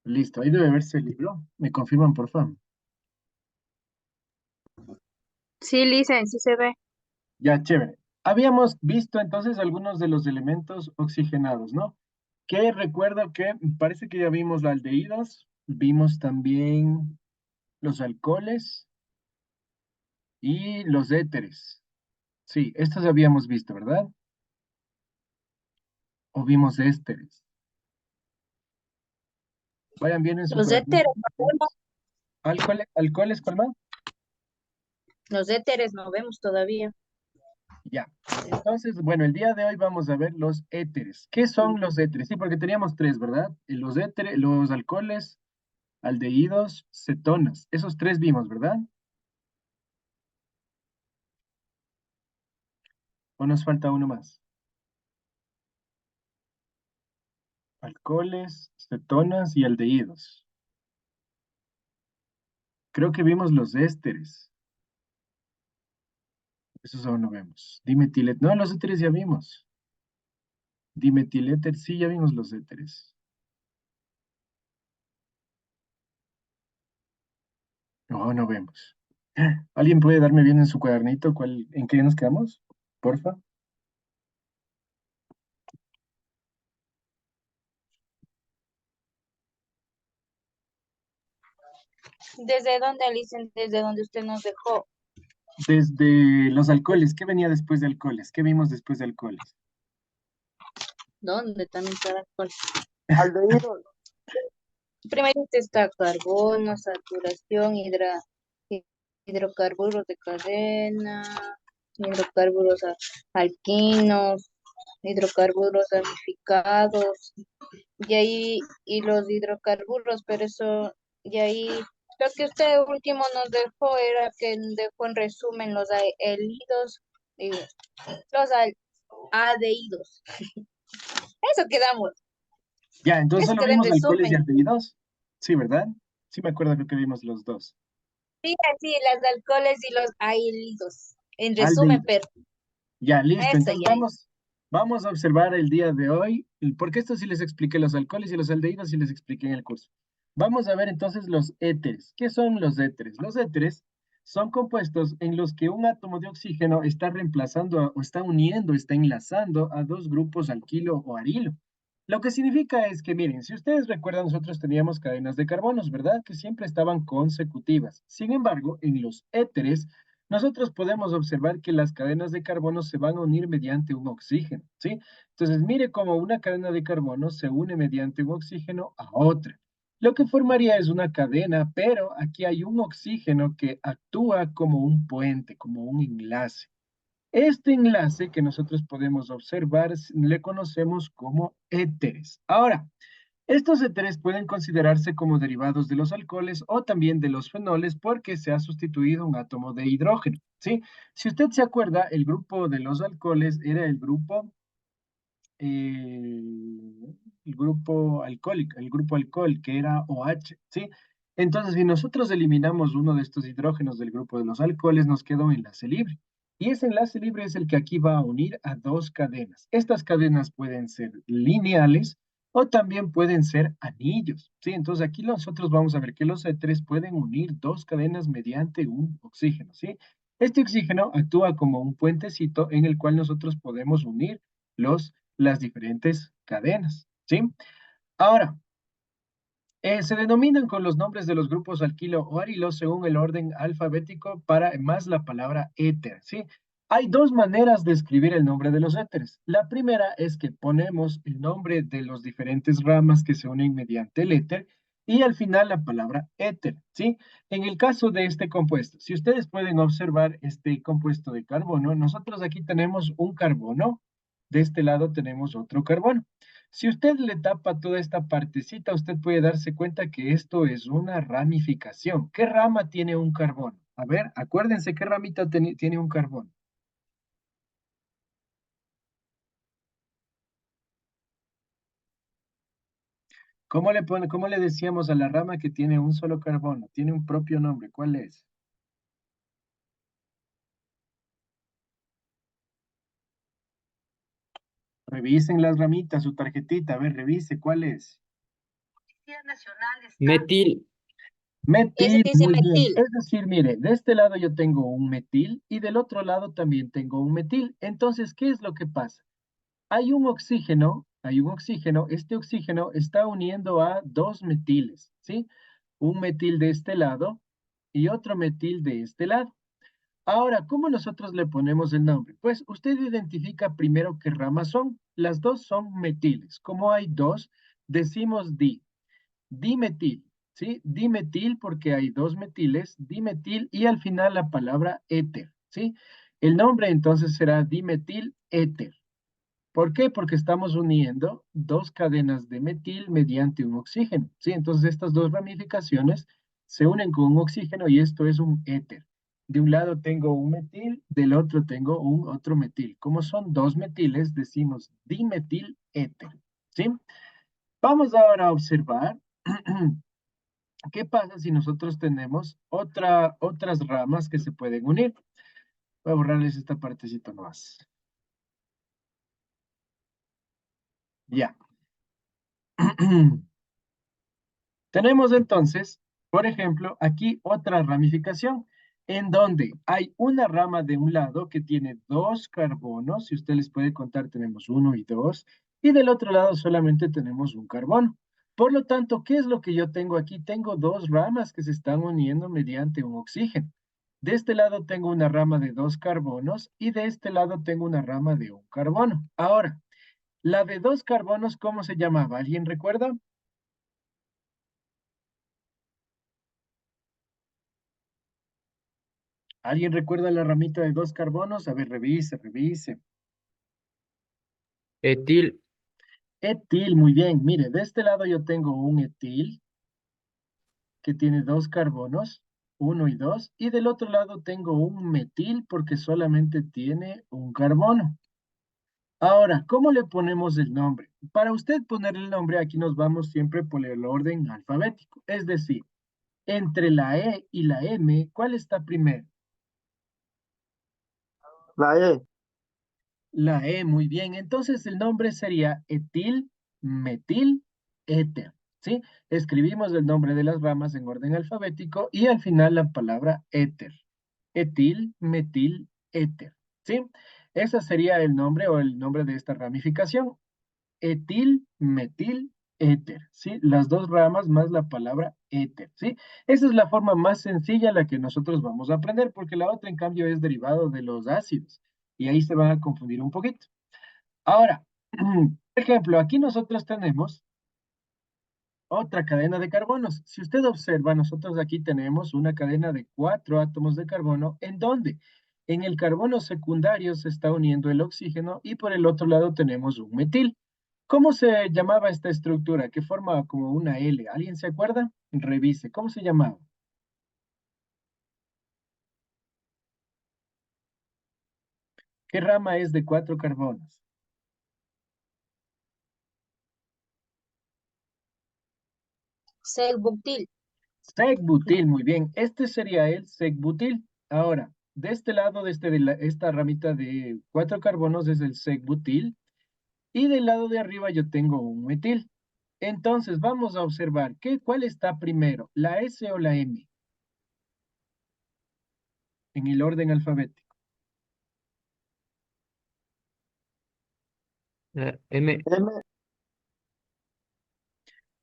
Listo, ahí debe verse el libro. ¿Me confirman, por favor? Sí, Licen, sí se ve. Ya, chévere. Habíamos visto entonces algunos de los elementos oxigenados, ¿no? Que recuerdo que parece que ya vimos los aldehídos, vimos también los alcoholes y los éteres. Sí, estos habíamos visto, ¿verdad? O vimos ésteres. Vayan bien en su Los cuadernito. éteres no vemos, ¿Alcoholes, cuál más? los éteres no vemos todavía. Ya. Entonces, bueno, el día de hoy vamos a ver los éteres. ¿Qué son los éteres? Sí, porque teníamos tres, ¿verdad? Los éteres, los alcoholes, aldehídos, cetonas. Esos tres vimos, ¿verdad? ¿O nos falta uno más? Alcoholes, cetonas y aldehídos. Creo que vimos los ésteres. Esos aún no vemos. Dimetilet. No, los éteres ya vimos. Dimetiléter, sí, ya vimos los éteres. No, no vemos. ¿Alguien puede darme bien en su cuadernito en qué nos quedamos? Porfa. ¿Desde dónde, Licen? Desde donde usted nos dejó. Desde los alcoholes, ¿qué venía después de alcoholes? ¿Qué vimos después de alcoholes? ¿Dónde también está la cosa? Aldehídos. Primero está carbono, saturación, hidrocarburos de cadena, hidrocarburos alquinos, hidrocarburos ramificados, y ahí, y los hidrocarburos, pero eso, y ahí, lo que usted último nos dejó era que dejó en resumen los aldehidos y los aldehídos. Eso quedamos, Ya, entonces eso solo queda en vimos alcoholes y resumen. aldehídos. Sí, ¿verdad? Sí, me acuerdo que vimos los dos. Sí, así, las alcoholes y los aldehidos. En resumen, Aldehídos. pero Ya, listo. eso Entonces ya. vamos a observar el día de hoy, porque esto sí les expliqué los alcoholes y los aldehídos sí les expliqué en el curso. Vamos a ver entonces los éteres. ¿Qué son los éteres? Los éteres son compuestos en los que un átomo de oxígeno está reemplazando o está uniendo, está enlazando a dos grupos alquilo o arilo. Lo que significa es que, miren, si ustedes recuerdan, nosotros teníamos cadenas de carbonos, ¿verdad? Que siempre estaban consecutivas. Sin embargo, en los éteres, nosotros podemos observar que las cadenas de carbono se van a unir mediante un oxígeno, ¿sí? Entonces, mire cómo una cadena de carbono se une mediante un oxígeno a otra. Lo que formaría es una cadena, pero aquí hay un oxígeno que actúa como un puente, como un enlace. Este enlace que nosotros podemos observar le conocemos como éteres. Ahora, estos éteres pueden considerarse como derivados de los alcoholes o también de los fenoles porque se ha sustituido un átomo de hidrógeno, ¿sí? Si usted se acuerda, el grupo de los alcoholes era el grupo alcohólico, el grupo alcohol, que era OH, ¿sí? Entonces, si nosotros eliminamos uno de estos hidrógenos del grupo de los alcoholes, nos queda un enlace libre. Y ese enlace libre es el que aquí va a unir a dos cadenas. Estas cadenas pueden ser lineales o también pueden ser anillos, ¿sí? Entonces, aquí nosotros vamos a ver que los éteres pueden unir dos cadenas mediante un oxígeno, ¿sí? Este oxígeno actúa como un puentecito en el cual nosotros podemos unir las diferentes cadenas, ¿sí? Ahora, se denominan con los nombres de los grupos alquilo o arilo según el orden alfabético para más la palabra éter, ¿sí? Hay dos maneras de escribir el nombre de los éteres. La primera es que ponemos el nombre de los diferentes ramas que se unen mediante el éter y al final la palabra éter, ¿sí? En el caso de este compuesto, si ustedes pueden observar este compuesto de carbono, nosotros aquí tenemos un carbono, de este lado tenemos otro carbono. Si usted le tapa toda esta partecita, usted puede darse cuenta que esto es una ramificación. ¿Qué rama tiene un carbono? A ver, acuérdense qué ramita tiene un carbono. ¿Cómo le decíamos a la rama que tiene un solo carbono? Tiene un propio nombre. ¿Cuál es? Revisen las ramitas, su tarjetita. A ver, revise cuál es. Metil. Ese Metil, dice muy bien. metil. Es decir, mire, de este lado yo tengo un metil y del otro lado también tengo un metil. Entonces, ¿qué es lo que pasa? Hay un oxígeno, este oxígeno está uniendo a dos metiles, ¿sí? Un metil de este lado y otro metil de este lado. Ahora, ¿cómo nosotros le ponemos el nombre? Pues usted identifica primero qué ramas son. Las dos son metiles. Como hay dos, decimos dimetil, ¿sí? Dimetil porque hay dos metiles, dimetil y al final la palabra éter, ¿sí? El nombre entonces será dimetil éter. ¿Por qué? Porque estamos uniendo dos cadenas de metil mediante un oxígeno, ¿sí? Entonces estas dos ramificaciones se unen con un oxígeno y esto es un éter. De un lado tengo un metil, del otro tengo un otro metil. Como son dos metiles, decimos dimetil éter, ¿sí? Vamos ahora a observar qué pasa si nosotros tenemos otras ramas que se pueden unir. Voy a borrarles esta partecita más. Ya. Tenemos entonces, por ejemplo, aquí otra ramificación en donde hay una rama de un lado que tiene dos carbonos, si usted les puede contar, tenemos uno y dos, y del otro lado solamente tenemos un carbono. Por lo tanto, ¿qué es lo que yo tengo aquí? Tengo dos ramas que se están uniendo mediante un oxígeno. De este lado tengo una rama de dos carbonos y de este lado tengo una rama de un carbono. Ahora, la de dos carbonos, ¿cómo se llamaba? ¿Alguien recuerda? ¿Alguien recuerda la ramita de dos carbonos? A ver, revise, revise. Etil. Etil, muy bien. Mire, de este lado yo tengo un etil que tiene dos carbonos, uno y dos, y del otro lado tengo un metil porque solamente tiene un carbono. Ahora, ¿cómo le ponemos el nombre? Para usted poner el nombre, aquí nos vamos siempre por el orden alfabético. Es decir, entre la E y la M, ¿cuál está primero? La E. La E, muy bien. Entonces el nombre sería etil, metil, éter. ¿Sí? Escribimos el nombre de las ramas en orden alfabético y al final la palabra éter. Etil, metil, éter. ¿Sí? Ese sería el nombre o el nombre de esta ramificación. Etil, metil, éter. ¿Sí? Las dos ramas más la palabra éter. ¿Sí? Esa es la forma más sencilla la que nosotros vamos a aprender porque la otra en cambio es derivado de los ácidos y ahí se van a confundir un poquito. Ahora, por ejemplo, aquí nosotros tenemos otra cadena de carbonos. Si usted observa, nosotros aquí tenemos una cadena de cuatro átomos de carbono, ¿en dónde? En el carbono secundario se está uniendo el oxígeno y por el otro lado tenemos un metil. ¿Cómo se llamaba esta estructura? Que forma como una L. ¿Alguien se acuerda? Revise. ¿Cómo se llamaba? ¿Qué rama es de cuatro carbonos? Selbutil. Sec-butil, muy bien. Este sería el sec-butil. Ahora, de este lado, esta ramita de cuatro carbonos es el sec-butil. Y del lado de arriba yo tengo un metil. Entonces, vamos a observar cuál está primero, la S o la M, en el orden alfabético. M. M.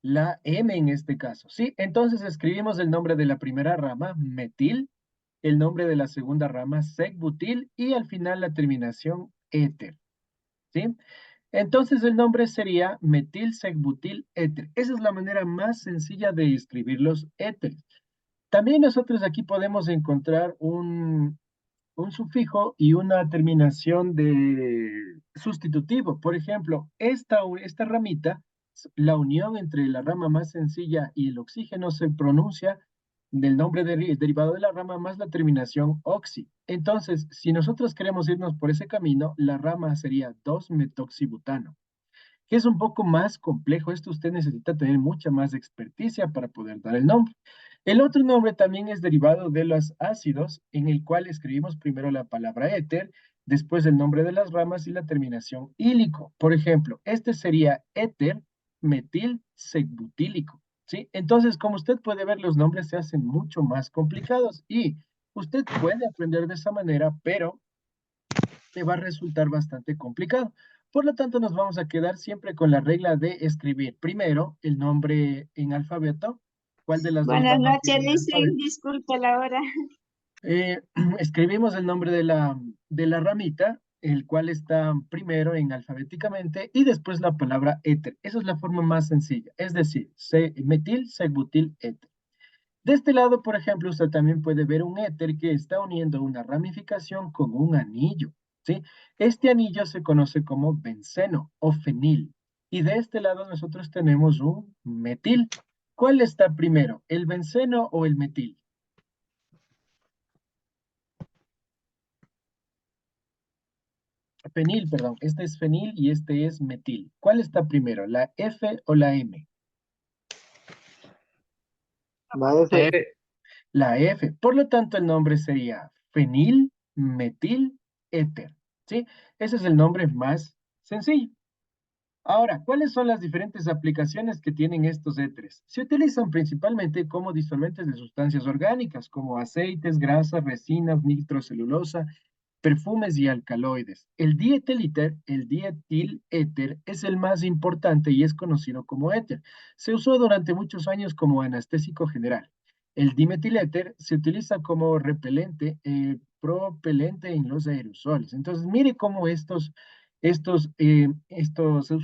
La M en este caso, ¿sí? Entonces escribimos el nombre de la primera rama, metil, el nombre de la segunda rama, sec-butil, y al final la terminación éter, ¿sí? Entonces el nombre sería metil-sec-butil éter. Esa es la manera más sencilla de escribir los éteres. También nosotros aquí podemos encontrar un sufijo y una terminación de sustitutivo. Por ejemplo, esta ramita, la unión entre la rama más sencilla y el oxígeno se pronuncia del nombre derivado de la rama más la terminación oxi. Entonces, si nosotros queremos irnos por ese camino, la rama sería 2-metoxibutano, que es un poco más complejo. Esto usted necesita tener mucha más experticia para poder dar el nombre. El otro nombre también es derivado de los ácidos, en el cual escribimos primero la palabra éter, después el nombre de las ramas y la terminación ílico. Por ejemplo, este sería éter metil secbutílico. ¿sí? Entonces, como usted puede ver, los nombres se hacen mucho más complicados y usted puede aprender de esa manera, pero le va a resultar bastante complicado. Por lo tanto, nos vamos a quedar siempre con la regla de escribir primero el nombre en alfabeto. ¿Cuál de las dos Buenas ramas noches, viene en Listen. alfabeto? Disculpe la hora. Escribimos el nombre de la ramita, el cual está primero en alfabéticamente, y después la palabra éter. Esa es la forma más sencilla, es decir, metil, butil, éter. De este lado, por ejemplo, usted también puede ver un éter que está uniendo una ramificación con un anillo, ¿sí? Este anillo se conoce como benceno o fenil. Y de este lado nosotros tenemos un metil. ¿Cuál está primero, el benceno o el metil? Fenil, perdón. Este es fenil y este es metil. ¿Cuál está primero, la F o la M? La F. La F. Por lo tanto, el nombre sería fenil, metil, éter. ¿Sí? Ese es el nombre más sencillo. Ahora, ¿cuáles son las diferentes aplicaciones que tienen estos éteres? Se utilizan principalmente como disolventes de sustancias orgánicas, como aceites, grasas, resinas, nitrocelulosa, perfumes y alcaloides. El dietil éter, es el más importante y es conocido como éter. Se usó durante muchos años como anestésico general. El dimetiléter se utiliza como repelente, propelente en los aerosoles. Entonces, mire cómo estos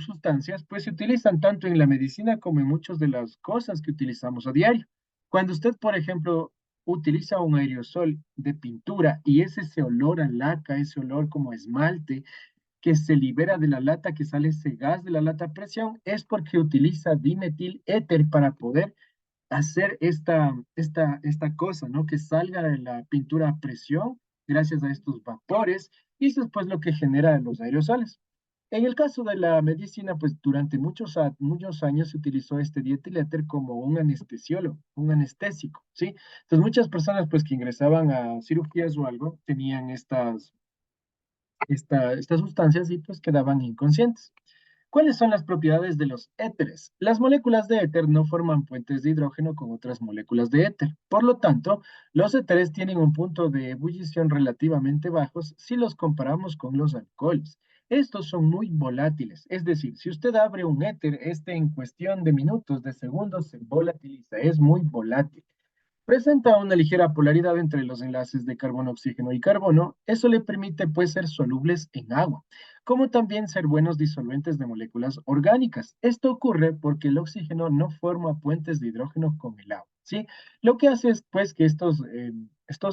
sustancias pues se utilizan tanto en la medicina como en muchas de las cosas que utilizamos a diario. Cuando usted, por ejemplo, utiliza un aerosol de pintura y es ese olor a laca, ese olor como esmalte que se libera de la lata, que sale ese gas de la lata a presión, es porque utiliza dimetil éter para poder hacer esta cosa, ¿no? Que salga de la pintura a presión gracias a estos vapores y eso es pues lo que genera los aerosoles. En el caso de la medicina, pues durante muchos años se utilizó este dietiléter como un anestesiólogo, un anestésico, ¿sí? Entonces muchas personas pues que ingresaban a cirugías o algo tenían estas sustancias y pues quedaban inconscientes. ¿Cuáles son las propiedades de los éteres? Las moléculas de éter no forman puentes de hidrógeno con otras moléculas de éter. Por lo tanto, los éteres tienen un punto de ebullición relativamente bajos si los comparamos con los alcoholes. Estos son muy volátiles, es decir, si usted abre un éter, este en cuestión de minutos, de segundos, se volatiliza, es muy volátil. Presenta una ligera polaridad entre los enlaces de carbono, oxígeno y carbono. Eso le permite pues ser solubles en agua, como también ser buenos disolventes de moléculas orgánicas. Esto ocurre porque el oxígeno no forma puentes de hidrógeno con el agua, ¿sí? Lo que hace es pues que estos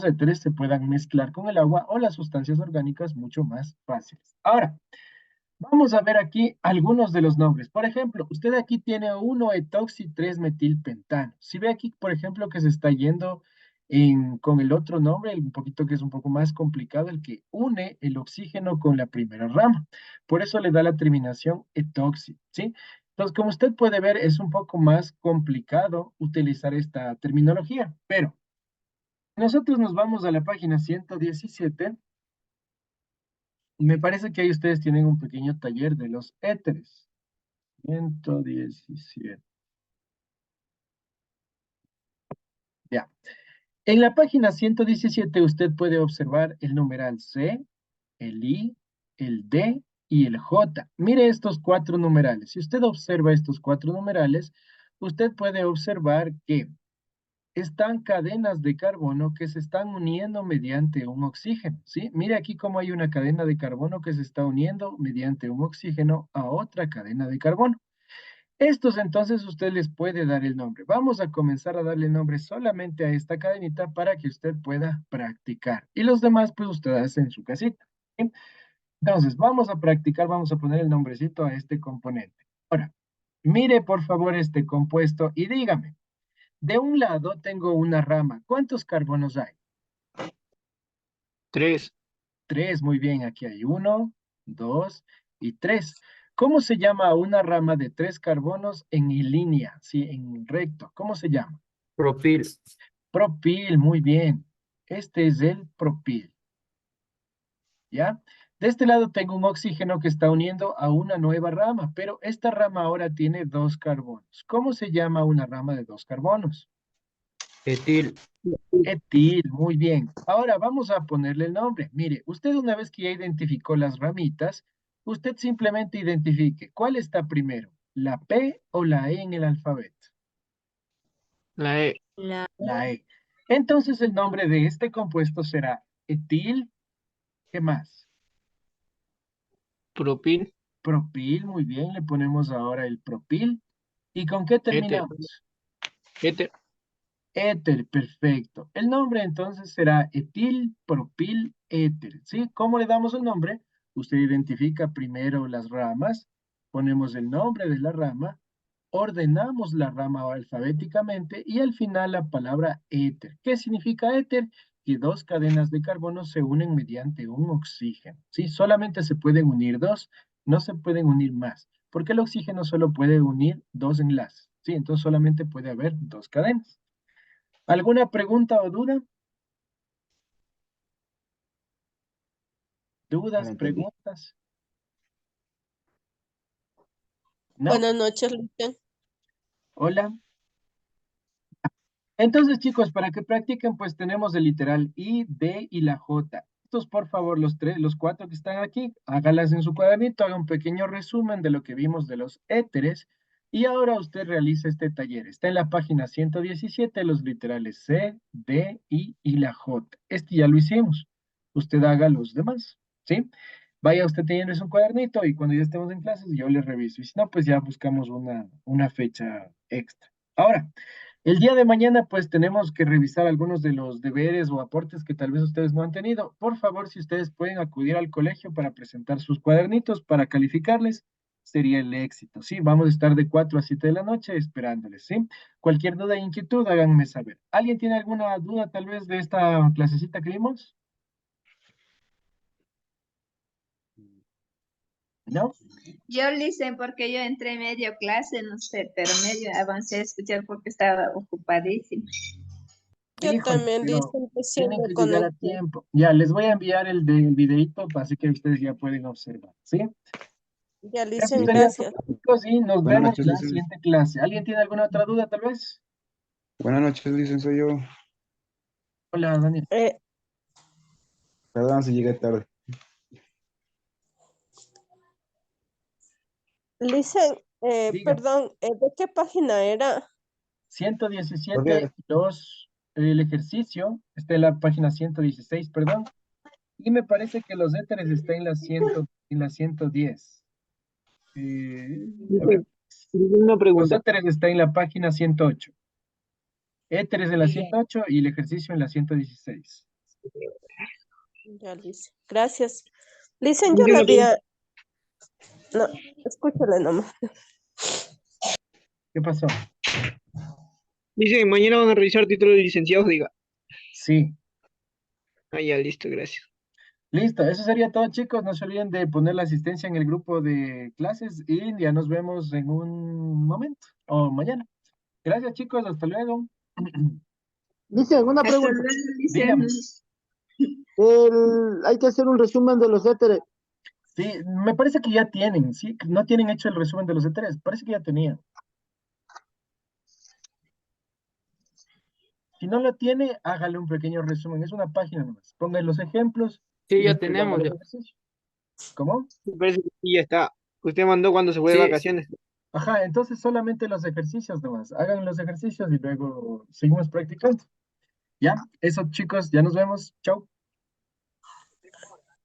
éteres se puedan mezclar con el agua o las sustancias orgánicas mucho más fáciles. Ahora, vamos a ver aquí algunos de los nombres. Por ejemplo, usted aquí tiene 1-etoxi-3-metilpentano. Si ve aquí, por ejemplo, que se está yendo con el otro nombre, un poquito que es un poco más complicado, el que une el oxígeno con la primera rama. Por eso le da la terminación etoxi, ¿sí? Entonces, como usted puede ver, es un poco más complicado utilizar esta terminología, pero nosotros nos vamos a la página 117. Me parece que ahí ustedes tienen un pequeño taller de los éteres. 117. Ya. En la página 117 usted puede observar el numeral C, el I, el D y el J. Mire estos cuatro numerales. Si usted observa estos cuatro numerales, usted puede observar que están cadenas de carbono que se están uniendo mediante un oxígeno, ¿sí? Mire aquí cómo hay una cadena de carbono que se está uniendo mediante un oxígeno a otra cadena de carbono. Estos entonces usted les puede dar el nombre. Vamos a comenzar a darle nombre solamente a esta cadenita para que usted pueda practicar. Y los demás, pues usted hace en su casita. ¿Sí? Entonces, vamos a practicar, vamos a poner el nombrecito a este componente. Ahora, mire por favor este compuesto y dígame, de un lado tengo una rama. ¿Cuántos carbonos hay? 3. Tres, muy bien. Aquí hay uno, dos y tres. ¿Cómo se llama a una rama de tres carbonos en línea? Sí, en recto. ¿Cómo se llama? Propil. Propil, muy bien. Este es el propil, ¿ya? De este lado tengo un oxígeno que está uniendo a una nueva rama, pero esta rama ahora tiene dos carbonos. ¿Cómo se llama una rama de dos carbonos? Etil. Etil, muy bien. Ahora vamos a ponerle el nombre. Mire, usted una vez que ya identificó las ramitas, usted simplemente identifique cuál está primero, la P o la E en el alfabeto. La E. La La E. Entonces el nombre de este compuesto será etil, ¿qué más? Propil. Propil, muy bien, le ponemos ahora el propil. ¿Y con qué Éter. terminamos? Éter. Éter, perfecto. El nombre entonces será etil propil éter, ¿sí? ¿Cómo le damos el nombre? Usted identifica primero las ramas, ponemos el nombre de la rama, ordenamos la rama alfabéticamente y al final la palabra éter. ¿Qué significa éter? Que dos cadenas de carbono se unen mediante un oxígeno, ¿sí? Solamente se pueden unir dos, no se pueden unir más, porque el oxígeno solo puede unir dos enlaces, ¿sí? Entonces solamente puede haber dos cadenas. ¿Alguna pregunta o duda? ¿Dudas, preguntas? ¿No? Buenas noches, Lucian. Hola. Entonces, chicos, para que practiquen, pues tenemos el literal I, D y la J. Estos, por favor, los tres, los cuatro que están aquí, hágalas en su cuadernito, haga un pequeño resumen de lo que vimos de los éteres. Y ahora usted realiza este taller. Está en la página 117, los literales C, D, I y la J. Este ya lo hicimos. Usted haga los demás, ¿sí? Vaya usted teniendo un cuadernito y cuando ya estemos en clases yo le reviso. Y si no, pues ya buscamos una fecha extra. Ahora, el día de mañana, pues tenemos que revisar algunos de los deberes o aportes que tal vez ustedes no han tenido. Por favor, si ustedes pueden acudir al colegio para presentar sus cuadernitos, para calificarles, sería el éxito, ¿sí? Vamos a estar de 4 a 7 de la noche esperándoles, ¿sí? Cualquier duda e inquietud, háganme saber. ¿Alguien tiene alguna duda tal vez de esta clasecita que vimos? ¿No? Yo lo hice porque yo entré medio clase, no sé, pero medio avancé a escuchar porque estaba ocupadísima. Yo Híjole, también pero dicen que sí tienen me que llegar a conecté. tiempo. Ya, les voy a enviar el del videito, así que ustedes ya pueden observar, ¿sí? Ya le Eso dicen sería gracias. todo, chicos, y nos Buenas vemos noches, en la Licen. siguiente clase. ¿Alguien tiene alguna otra duda, tal vez? Buenas noches, Licen, soy yo. Hola, Daniel. Eh, Perdón si llegué tarde. Listen, Diga, perdón, ¿de qué página era? 117, Porque el ejercicio, está en la página 116, perdón, y me parece que los éteres están en la 110. A ver, Una los pregunta. éteres están en la página 108. Éteres en la Ya. 108 y el ejercicio en la 116. Ya, Listen. Gracias. Listen, yo Yo le una pregunta. había... No, escúchale nomás. ¿Qué pasó? Dice, mañana van a revisar título de licenciados, diga. Sí. Ah, ya, listo, gracias. Listo, eso sería todo, chicos. No se olviden de poner la asistencia en el grupo de clases y ya nos vemos en un momento o mañana. Gracias, chicos. Hasta luego. Dice, una Hasta pregunta. luego, Dígame. Luciano. Hay que hacer un resumen de los éteres. Sí, me parece que ya tienen, sí, no tienen hecho el resumen de los E3. Parece que ya tenían. Si no lo tiene, hágale un pequeño resumen. Es una página nomás. Ponga los ejemplos Sí, y ya después haga tenemos los ya. ejercicios. ¿Cómo? Me parece que sí, ya está. Usted mandó cuando se fue de Sí, vacaciones. Ajá, entonces solamente los ejercicios nomás. Hagan los ejercicios y luego seguimos practicando. Ya, eso chicos, ya nos vemos. Chau.